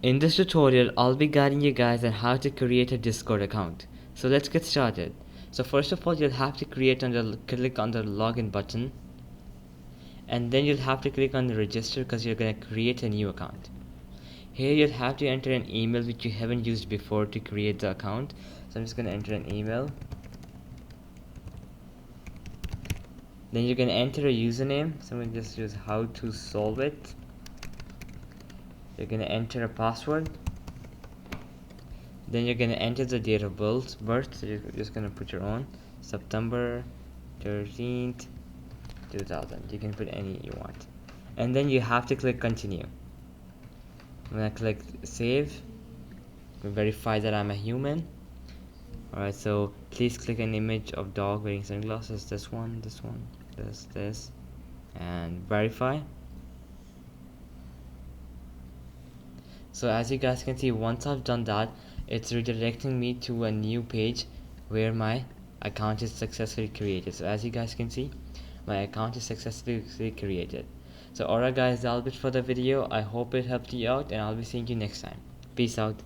In this tutorial, I'll be guiding you guys on how to create a Discord account. So let's get started. So first of all, you'll have to click on the login button, and then you'll have to click on the register because you're going to create a new account. Here you'll have to enter an email which you haven't used before to create the account. So I'm just going to enter an email. Then you're going to enter a username. So I'm going to just use how to solve it. You're going to enter a password. Then you're going to enter the date of birth. So you're just going to put your own. September 13th 2000. You can put any you want. And then you have to click continue. I'm going to click save. Verify that I'm a human. Alright, so please click an image of dog wearing sunglasses. This one, this, and verify. So as you guys can see, once I've done that, it's redirecting me to a new page where my account is successfully created. So as you guys can see, my account is successfully created. So alright guys, that'll be it for the video. I hope it helped you out, and I'll be seeing you next time. Peace out.